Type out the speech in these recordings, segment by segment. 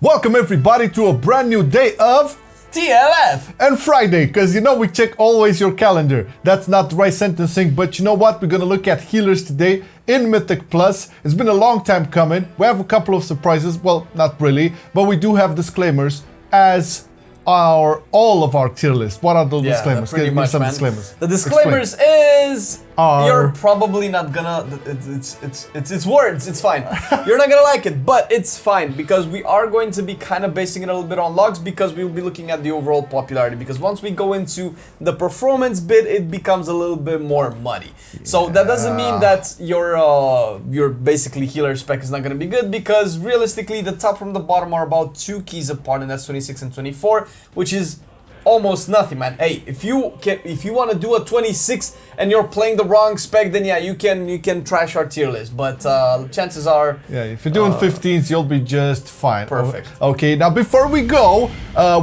Welcome everybody to a brand new day of TLF and Friday, because you know we check always your calendar. That's not the right sentencing, but you know what? We're gonna look at healers today in Mythic Plus. It's been a long time coming. We have a couple of surprises. Well, not really, but we do have disclaimers as all of our tier list. What are those disclaimers? Pretty Give me much, some man. disclaimers. The disclaimers is you're probably not gonna. It's words. It's fine. You're not gonna like it, but it's fine because we are going to be kind of basing it a little bit on logs because we will be looking at the overall popularity. Because once we go into the performance bit, it becomes a little bit more muddy. Yeah. So that doesn't mean that your basically healer spec is not gonna be good because realistically, the top from the bottom are about 2 keys apart, and that's 26 and 24, which is almost nothing, man. Hey, if you want to do a 26 and you're playing the wrong spec, then yeah, you can trash our tier list. But chances are, yeah, if you're doing 15s, you'll be just fine. Perfect. Okay, now before we go,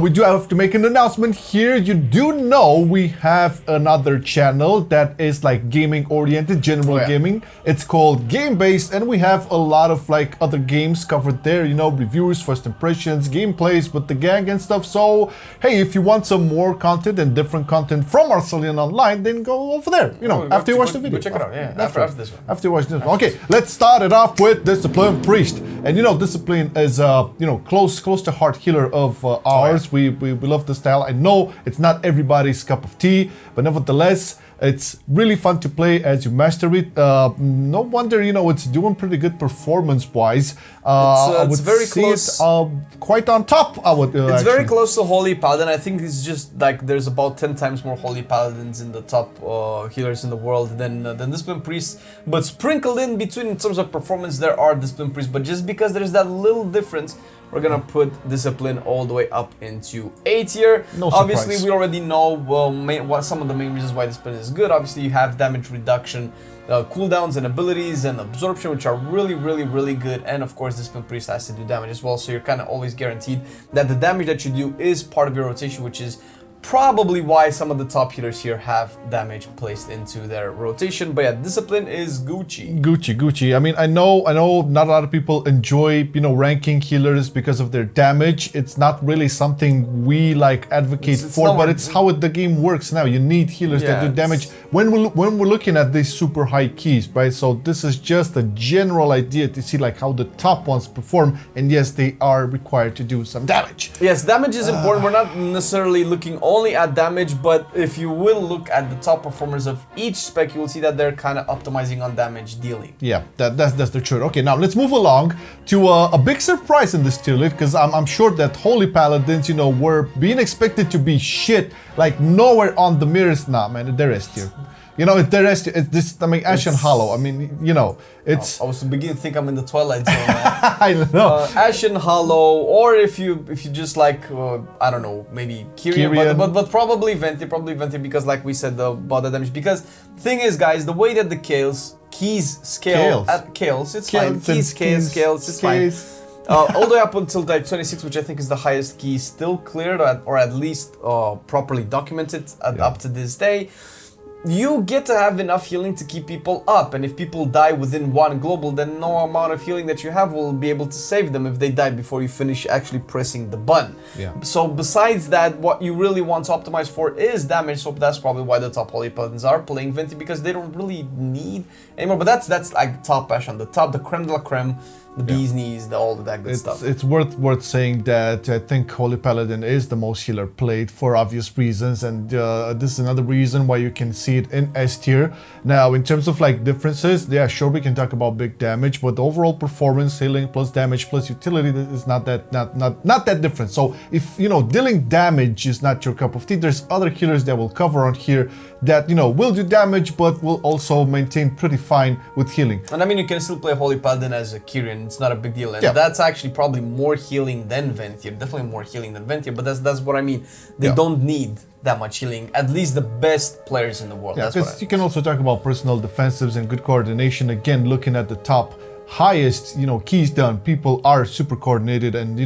we do have to make an announcement here. You do know we have another channel that is like gaming oriented, general gaming. It's called Game Based, and we have a lot of like other games covered there. You know, reviews, first impressions, gameplays with the gang and stuff. So hey, if you want some more content and different content from Marcelian&Online, then go over there. You know, after you watch the video. Go check it out. Yeah, after this one. After you watch this one. Okay, let's start it off with Discipline Priest. And you know, Discipline is close to heart healer of ours. We love the style. I know it's not everybody's cup of tea, but nevertheless, it's really fun to play as you master it. No wonder, you know, it's doing pretty good performance-wise. It's very close. Quite on top, I would It's very close to Holy Paladin. I think it's just like there's about 10 times more Holy Paladins in the top healers in the world than Discipline Priests. But sprinkled in between in terms of performance, there are Discipline Priests. But just because there's that little difference, we're gonna put Discipline all the way up into A tier. No Obviously, surprise. we already know what some of the main reasons why Discipline is good. Obviously, you have damage reduction, cooldowns and abilities and absorption, which are really good. And of course, Discipline Priest has to do damage as well. So you're kind of always guaranteed that the damage that you do is part of your rotation, which is probably why some of the top healers here have damage placed into their rotation. But yeah, Discipline is Gucci. Gucci. I mean, I know not a lot of people enjoy, you know, ranking healers because of their damage. It's not really something we like advocate for, but it's how the game works now. You need healers that do damage when we're looking at these super high keys, right? So this is just a general idea to see like how the top ones perform, and yes, they are required to do some damage. Yes, damage is important. We're not necessarily looking only at damage, but if you will look at the top performers of each spec, you will see that they're kind of optimizing on damage dealing. Yeah, that's the truth. Okay, now let's move along to a big surprise in this tier list, because I'm sure that Holy Paladins, you know, were being expected to be shit, like nowhere on the mirrors. Nah, man, they're S tier. You know, it's this. I mean, Ashen Hollow. I mean, you know, it's. I was beginning to think I'm in the Twilight Zone. Man. I know. Ashen Hollow, or if you just like, I don't know, maybe Kyrian. But probably Venti, because like we said about the damage. Because thing is, guys, the way that the keys scale at Kales, it's fine. Keys scales, it's fine. All the way up until like 26, which I think is the highest key still cleared, or at least properly documented up to this day. You get to have enough healing to keep people up, and if people die within one global, then no amount of healing that you have will be able to save them if they die before you finish actually pressing the button. Yeah. So besides that, what you really want to optimize for is damage, so that's probably why the top Holy Paladins are playing Venti, because they don't really need anymore. But that's like top Ashen, the top, the creme de la creme, the bee's knees, all of that good stuff. It's worth saying that I think Holy Paladin is the most healer played for obvious reasons, and this is another reason why you can see it in S tier. Now, in terms of like differences, yeah, sure, we can talk about big damage, but the overall performance, healing plus damage plus utility is not that different. So if you know dealing damage is not your cup of tea, there's other healers that will cover on here that, you know, will do damage but will also maintain pretty fine with healing. And I mean, you can still play Holy Paladin as a Kyrian. It's not a big deal, and that's actually probably more healing than Venti. Definitely more healing than Venti, but that's what I mean. They don't need that much healing, at least the best players in the world. Yeah, because you can also talk about personal defensives and good coordination. Again, looking at the top highest, keys done, people are super coordinated and,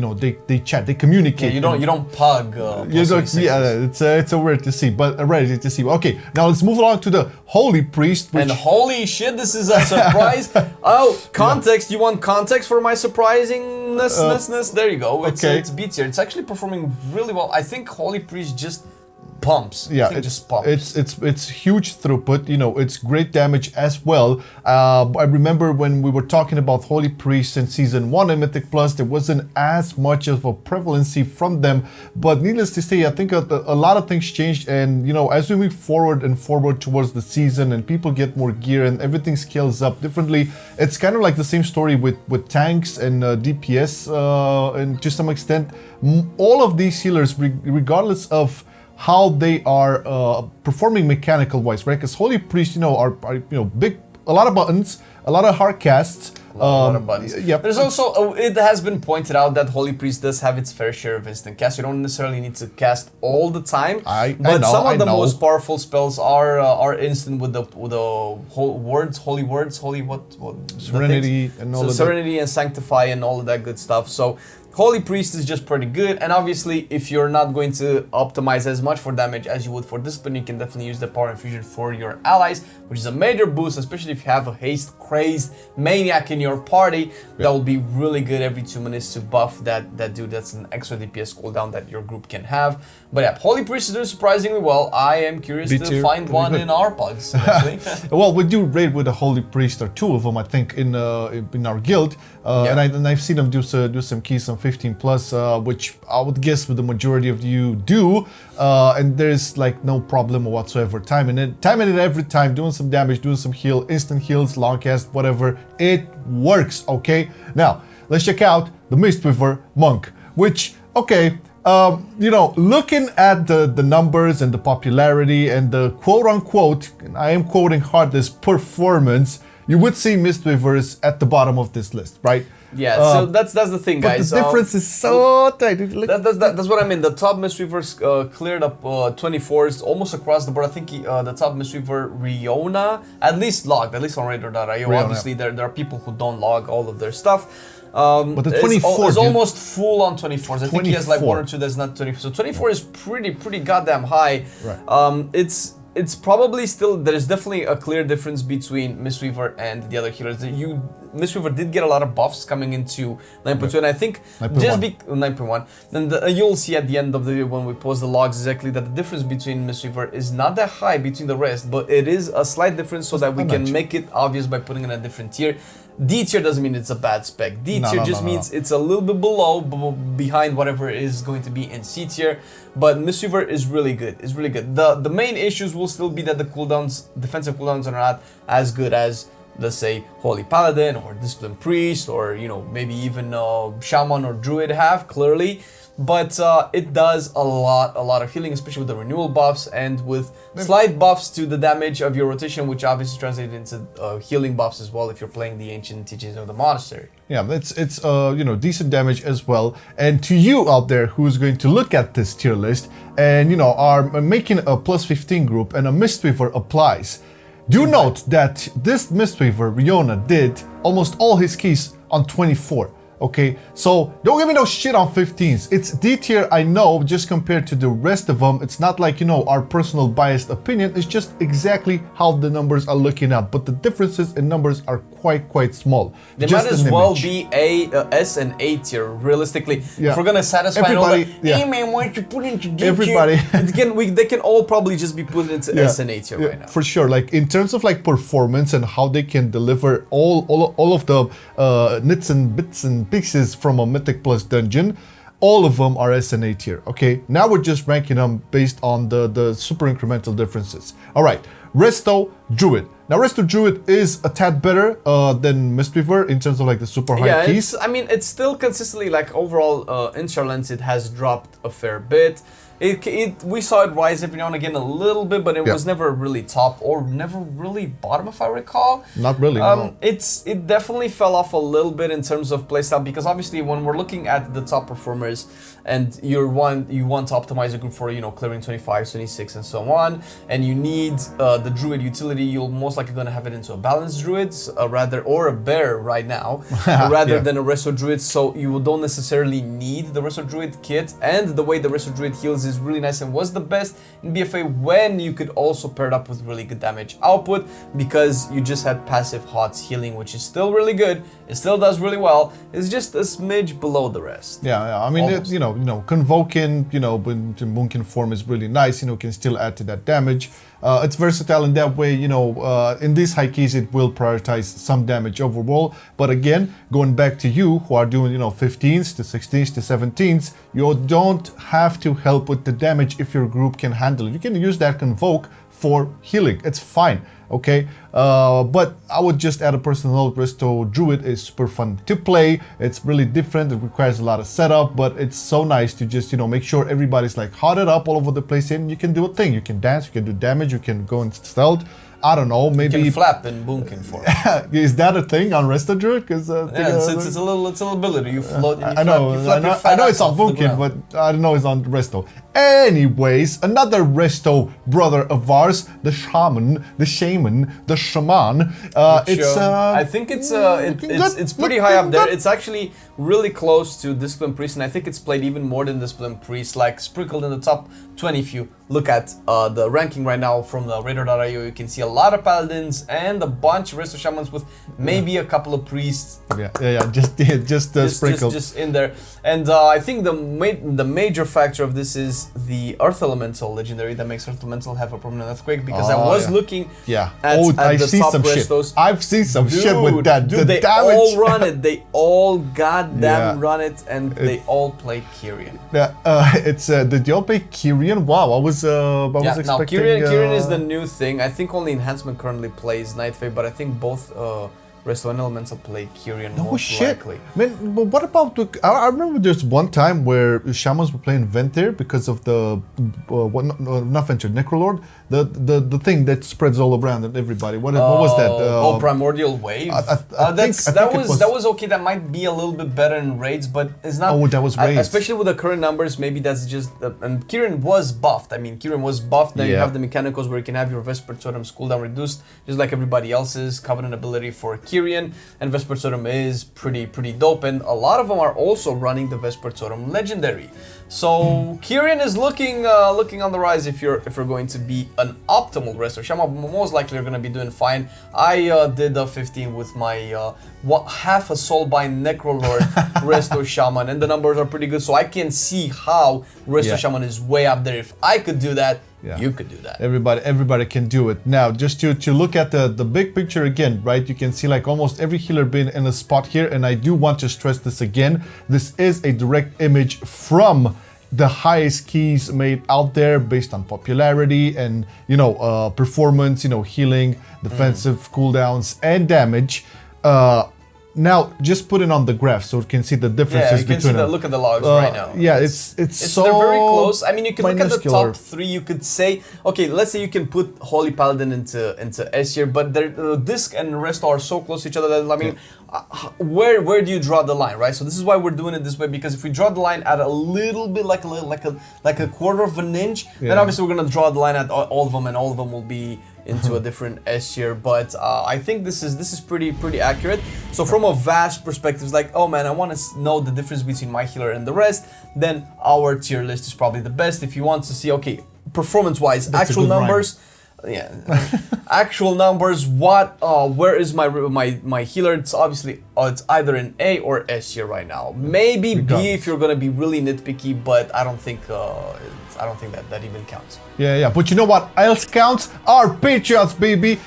they chat, they communicate. Yeah, you don't pug. It's a weird to see, but ready to see. Okay, now let's move along to the Holy Priest. And holy shit, this is a surprise. Context. You want context for my surprisingness? There you go. It's B tier. It's actually performing really well. I think Holy Priest just pumps. Yeah, it's huge throughput. It's great damage as well. I remember when we were talking about Holy Priests in Season 1 in Mythic Plus, there wasn't as much of a prevalency from them. But needless to say, I think a lot of things changed. And, as we move forward towards the season and people get more gear and everything scales up differently, it's kind of like the same story with tanks and DPS and to some extent. All of these healers, regardless of how they are performing mechanical wise, right? Because Holy Priest, are big, a lot of buttons, a lot of hard casts. A lot of buttons. Yep. There's also, it has been pointed out that Holy Priest does have its fair share of instant cast. You don't necessarily need to cast all the time. But some of the most powerful spells are instant with the holy words, Serenity and all of that. Serenity and Sanctify and all of that good stuff. So Holy Priest is just pretty good, and obviously if you're not going to optimize as much for damage as you would for Discipline, you can definitely use the Power Infusion for your allies, which is a major boost, especially if you have a haste crazed maniac in your party. That will be really good every 2 minutes to buff that dude. That's an extra DPS cooldown that your group can have. But yeah, Holy Priest is doing surprisingly well. I am curious to find one in our pugs eventually. Well, we do raid with a Holy Priest, or 2 of them, I think, in our guild, and I've seen them do some keys, some 15 plus, which I would guess with the majority of you do, and there's like no problem whatsoever. Timing it every time, doing some damage, doing some heal, instant heals, long cast, whatever, it works. Okay, now let's check out the Mistweaver Monk, which looking at the numbers and the popularity and the quote-unquote, I am quoting hardest performance, you would see Mistweavers at the bottom of this list, right? Yeah, so that's the thing, guys. But the difference is so tight. That's what I mean. The top Mistweavers cleared up 24s almost across the board. I think the top Mistweaver Riona, at least logged, at least on Radar.io. Obviously, there are people who don't log all of their stuff. But the 24 is almost full on 24s. I think he has like 1 or 2 that's not 24. So 24 is pretty goddamn high. Right. It's probably still, there's definitely a clear difference between Mistweaver and the other healers. Mistweaver did get a lot of buffs coming into 9.2, and I think 9.1. Then you'll see at the end of the video when we post the logs exactly that the difference between Mistweaver is not that high between the rest, but it is a slight difference so that we can make it obvious by putting in a different tier. D tier doesn't mean it's a bad spec. D tier just means it's a little bit behind whatever is going to be in C tier. But Mistweaver is really good. It's really good. The main issues will still be that the cooldowns, defensive cooldowns, are not as good as, let's say, Holy Paladin or Discipline Priest, or maybe even Shaman or Druid have, clearly. But it does a lot of healing, especially with the renewal buffs and with slight buffs to the damage of your rotation, which obviously translated into healing buffs as well if you're playing the ancient teachings of the monastery. Yeah, it's decent damage as well. And to you out there who's going to look at this tier list and are making a plus 15 group and a Mistweaver applies, do note that this Mistweaver Riona did almost all his keys on 24. Okay, so don't give me no shit on 15s. It's D tier, I know, just compared to the rest of them. It's not like, our personal biased opinion. It's just exactly how the numbers are looking at. But the differences in numbers are quite small. They might as well be S and A tier, realistically. If we're gonna satisfy everybody, hey man, why don't you put into D everybody tier? They can all probably just be put into S and A tier right now. For sure, like in terms of like performance and how they can deliver all of the nits and bits and pieces from a Mythic Plus dungeon, all of them are S and A tier. Okay, now we're just ranking them based on the super incremental differences. All right, Resto Druid. Now Resto Druid is a tad better than Mistweaver in terms of like the super high keys. I mean, it's still consistently like overall in char lengths it has dropped a fair bit. We saw it rise every now and again a little bit, but it was never really top or never really bottom, if I recall. Not really. No. It definitely fell off a little bit in terms of playstyle, because obviously when we're looking at the top performers and you want to optimize a group for clearing 25, 26, and so on, and you need the Druid utility, you're most likely going to have it into a balanced Druid or a Bear right now, rather than a Resto Druid. So you don't necessarily need the Resto Druid kit, and the way the Resto Druid heals is really nice and was the best in BFA when you could also pair it up with really good damage output, because you just had passive HOTS healing, which is still really good. It still does really well. It's just a smidge below the rest. Yeah. I mean, convoking, when Munkin form is really nice. Can still add to that damage. It's versatile in that way. In these high keys, it will prioritize some damage overall. But again, going back to you who are doing 15s to 16s to 17s, you don't have to help with the damage if your group can handle it. You can use that convoke for healing. It's fine. Okay, but I would just add a personal note. Resto Druid is super fun to play. It's really different. It requires a lot of setup, but it's so nice to just make sure everybody's like hotted up all over the place, and you can do a thing. You can dance, you can do damage, you can go and stealth. I don't know, maybe you can flap in Bunkin for is that a thing on Resto Druid? Because it's a little ability. You float. And I know it's on Bunkin, but I don't know it's on Resto. Anyways, another Resto brother of ours, the Shaman. I think it's pretty high up there. It's actually really close to Discipline Priest, and I think it's played even more than Discipline Priest, like sprinkled in the top 20. If you look at the ranking right now from the radar.io, you can see a lot of Paladins and a bunch of Resto Shamans with maybe a couple of Priests. Just sprinkled. Just in there. And I think the major factor of this is the Earth Elemental legendary that makes Earth Elemental have a permanent earthquake, because I was looking at the top Restos. I've seen some shit with that. Dude, they all run it. They all goddamn run it, and they all play Kyrian. Did they all play Kyrian? Wow, I was expecting. Now Kyrian is the new thing. I think only Enhancement currently plays Nightfade, but I think both Resto and Elemental play Kyrian most likely. Man, but what about I remember there's one time where Shamans were playing Ventir because of the not Ventir, Necrolord, the thing that spreads all around and everybody. What was that? Primordial Wave. That was okay. That might be a little bit better in raids, but it's not. Oh, that was raids. Especially with the current numbers, maybe that's just. And Kyrian was buffed. I mean, Kyrian was buffed. Now you have the mechanicals where you can have your Vesper Totem's cooldown reduced, just like everybody else's. Covenant ability for Kyrian, and Vesper Totem is pretty dope, and a lot of them are also running the Vesper Totem legendary. So Kyrian is looking on the rise if you're going to be an optimal Resto Shaman. Most likely you're going to be doing fine. I did a 15 with my half a Soulbind Necrolord Resto Shaman, and the numbers are pretty good, so I can see how Resto Shaman is way up there. If I could do that, you could do that. Everybody can do it. Now, just to look at the big picture again, right? You can see like almost every healer been in a spot here, and I do want to stress this again. This is a direct image from the highest keys made out there based on popularity and performance, healing, defensive cooldowns, and damage. Now, just put it on the graph so you can see the differences between them. Look at the logs right now. Yeah, it's so they're very close. I mean, you can look at the minuscular. top three. You could say, okay, let's say you can put Holy Paladin into S tier, but Disc and Resto are so close to each other that, I mean, where do you draw the line, right? So this is why we're doing it this way, because if we draw the line at a little bit like a quarter of an inch, then obviously we're gonna draw the line at all of them, and all of them will be into a different S tier. But I think this is pretty accurate. So from a vast perspective, it's like, oh man, I want to know the difference between my healer and the rest. Then our tier list is probably the best. If you want to see, okay, performance-wise, actual numbers. Actual numbers. Where is my healer? It's obviously it's either in A or S tier right now. Maybe B if you're gonna be really nitpicky, but I don't think that even counts. Yeah. But you know what else counts? Our Patreons, baby.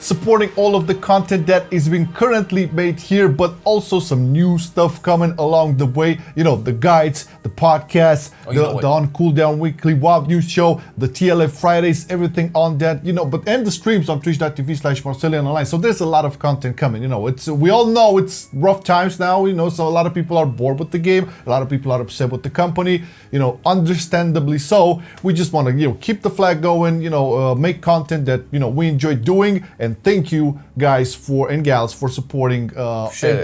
Supporting all of the content that is being currently made here, but also some new stuff coming along the way. The guides, the podcasts, the on cooldown weekly WoW news show, the TLF Fridays, everything on that. that, you know, but and the streams on twitch.tv/MarcelianOnline. So there's a lot of content coming, you know. It's, we all know it's rough times now, you know, so a lot of people are bored with the game, a lot of people are upset with the company, you know, understandably so. We just want to, you know, keep the flag going, you know, make content that, you know, we enjoy doing, and thank you guys for and gals for supporting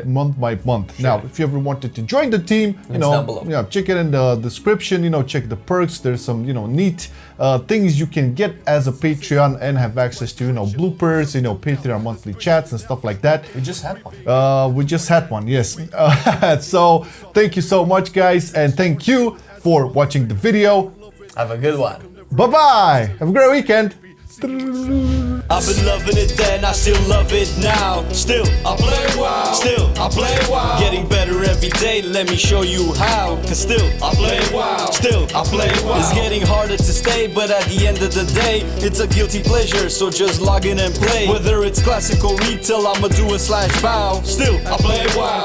month by month. Now, if you ever wanted to join the team, you know, yeah, check it in the description, you know, check the perks. There's some, you know, neat things you can get as a Patreon and have access to, you know, bloopers, you know, Patreon monthly chats and stuff like that. We just had one. We just had one, yes. So thank you so much, guys, and thank you for watching the video. Have a good one. Bye-bye. Have a great weekend. I've been loving it then, I still love it now. Still, I play WoW. Still, I play WoW. Getting better every day, let me show you how. Cause still, I play WoW. Still, I play WoW. It's getting harder to stay, but at the end of the day, it's a guilty pleasure, so just log in and play. Whether it's classic or retail, I'ma do a /bow. Still, I play WoW.